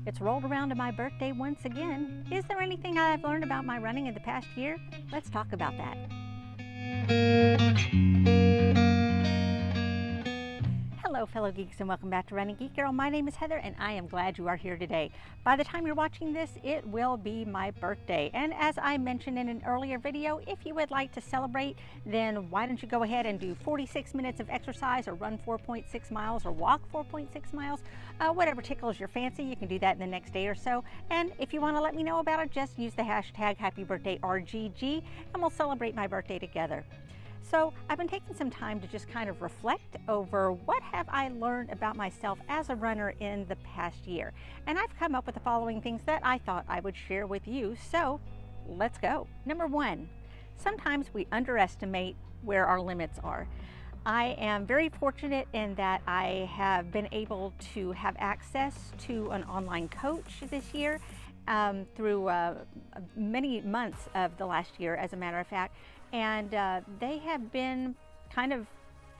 It's rolled around to my birthday once again. Is there anything I've learned about my running in the past year? Let's talk about that. Hello fellow geeks and welcome back to Running Geek Girl. My name is Heather and I am glad you are here today. By the time you're watching this, it will be my birthday. And as I mentioned in an earlier video, if you would like to celebrate, then why don't you go ahead and do 46 minutes of exercise or run 4.6 miles or walk 4.6 miles, whatever tickles your fancy. You can do that in the next day or so. And if you want to let me know about it, just use the hashtag HappyBirthdayRGG and we'll celebrate my birthday together. So I've been taking some time to just kind of reflect over what have I learned about myself as a runner in the past year. And I've come up with the following things that I thought I would share with you. So let's go. Number one, sometimes we underestimate where our limits are. I am very fortunate in that I have been able to have access to an online coach this year through many months of the last year, as a matter of fact. And they have been kind of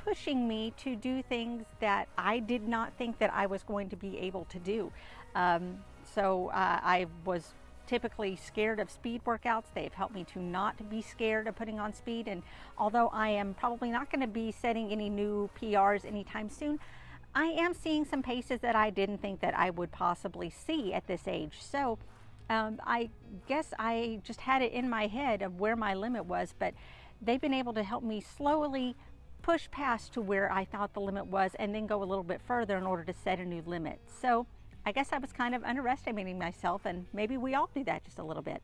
pushing me to do things that I did not think that I was going to be able to do. I was typically scared of speed workouts. They've helped me to not be scared of putting on speed. And although I am probably not going to be setting any new PRs anytime soon, I am seeing some paces that I didn't think that I would possibly see at this age. So I guess I just had it in my head of where my limit was, but they've been able to help me slowly push past to where I thought the limit was and then go a little bit further in order to set a new limit. So I guess I was kind of underestimating myself, and maybe we all do that just a little bit.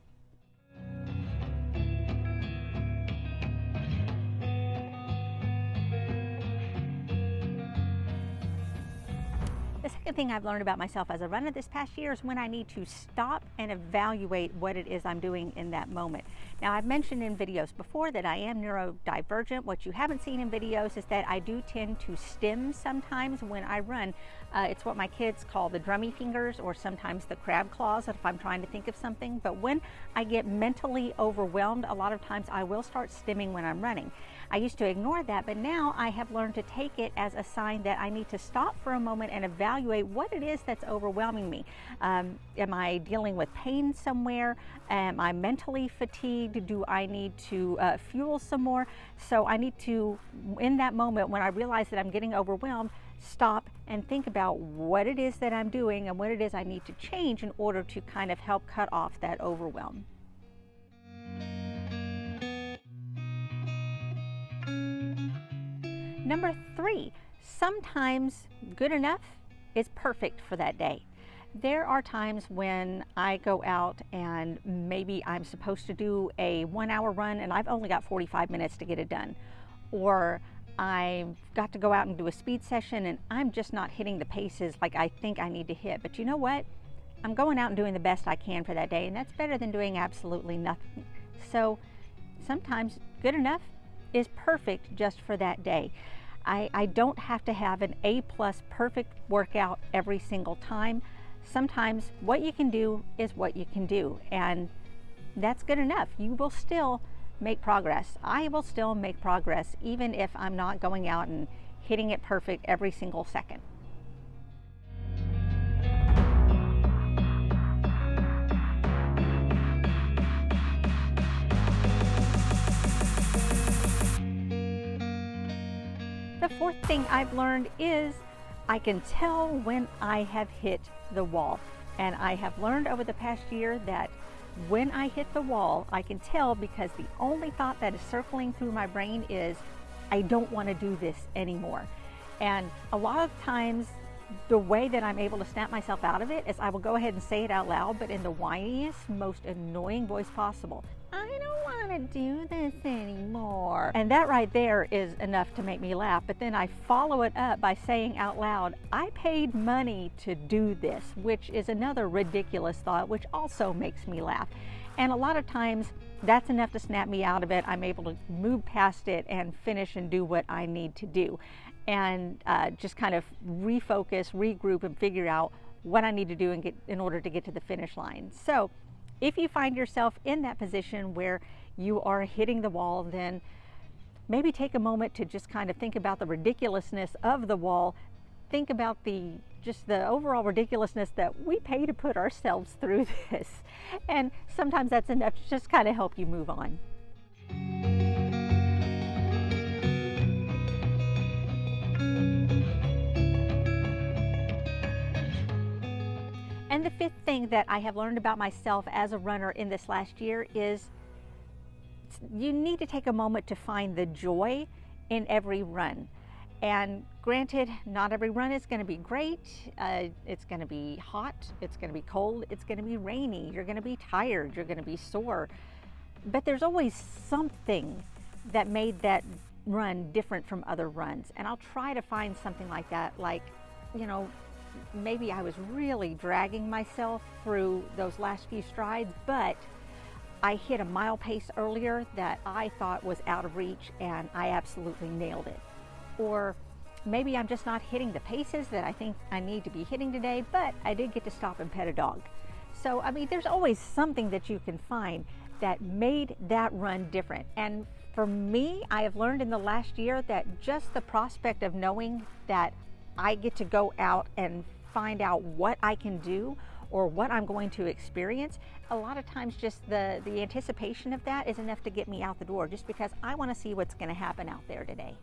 The second thing I've learned about myself as a runner this past year is when I need to stop and evaluate what it is I'm doing in that moment. Now, I've mentioned in videos before that I am neurodivergent. What you haven't seen in videos is that I do tend to stim sometimes when I run. It's what my kids call the drummy fingers, or sometimes the crab claws if I'm trying to think of something. But when I get mentally overwhelmed, a lot of times I will start stimming when I'm running. I used to ignore that, but now I have learned to take it as a sign that I need to stop for a moment and evaluate what it is that's overwhelming me. Am I dealing with pain somewhere? Am I mentally fatigued? Do I need to fuel some more? So I need to, in that moment when I realize that I'm getting overwhelmed, stop and think about what it is that I'm doing and what it is I need to change in order to kind of help cut off that overwhelm. Number three, sometimes good enough is perfect for that day. There are times when I go out and maybe I'm supposed to do a 1 hour run and I've only got 45 minutes to get it done. Or I've got to go out and do a speed session and I'm just not hitting the paces like I think I need to hit. But you know what? I'm going out and doing the best I can for that day, and that's better than doing absolutely nothing. So sometimes good enough is perfect just for that day. I don't have to have an A+ perfect workout every single time. Sometimes what you can do is what you can do, and that's good enough. You will still make progress. I will still make progress even if I'm not going out and hitting it perfect every single second. The fourth thing I've learned is I can tell when I have hit the wall. And I have learned over the past year that when I hit the wall, I can tell because the only thought that is circling through my brain is, I don't want to do this anymore. And a lot of times, the way that I'm able to snap myself out of it is I will go ahead and say it out loud, but in the whiniest, most annoying voice possible. I don't want to do this anymore. And that right there is enough to make me laugh. But then I follow it up by saying out loud, I paid money to do this, which is another ridiculous thought, which also makes me laugh. And a lot of times that's enough to snap me out of it. I'm able to move past it and finish and do what I need to do. And just kind of refocus, regroup, and figure out what I need to do in order to get to the finish line. So if you find yourself in that position where you are hitting the wall, then maybe take a moment to just kind of think about the ridiculousness of the wall think about just the overall ridiculousness that we pay to put ourselves through this. And sometimes that's enough to just kind of help you move on. And the fifth thing that I have learned about myself as a runner in this last year is you need to take a moment to find the joy in every run. And granted, not every run is going to be great. It's going to be hot, it's going to be cold, it's going to be rainy, you're going to be tired, you're going to be sore. But there's always something that made that run different from other runs. And I'll try to find something like that, like, maybe I was really dragging myself through those last few strides, but I hit a mile pace earlier that I thought was out of reach and I absolutely nailed it. Or maybe I'm just not hitting the paces that I think I need to be hitting today, but I did get to stop and pet a dog. So, I mean, there's always something that you can find that made that run different. And for me, I have learned in the last year that just the prospect of knowing that I get to go out and find out what I can do or what I'm going to experience, a lot of times just the anticipation of that is enough to get me out the door, just because I want to see what's going to happen out there today.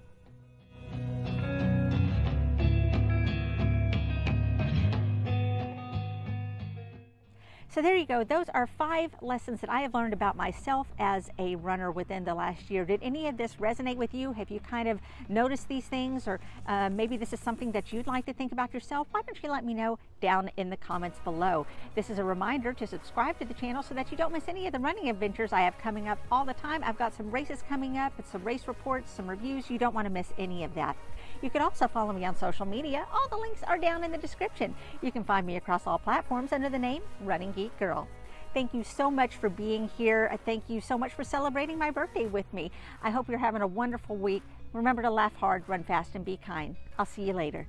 So there you go. Those are 5 lessons that I have learned about myself as a runner within the last year. Did any of this resonate with you? Have you kind of noticed these things? Or maybe this is something that you'd like to think about yourself? Why don't you let me know down in the comments below? This is a reminder to subscribe to the channel so that you don't miss any of the running adventures I have coming up all the time. I've got some races coming up, and some race reports, some reviews. You don't want to miss any of that. You can also follow me on social media. All the links are down in the description. You can find me across all platforms under the name Running Geek Girl. Thank you so much for being here. Thank you so much for celebrating my birthday with me. I hope you're having a wonderful week. Remember to laugh hard, run fast, and be kind. I'll see you later.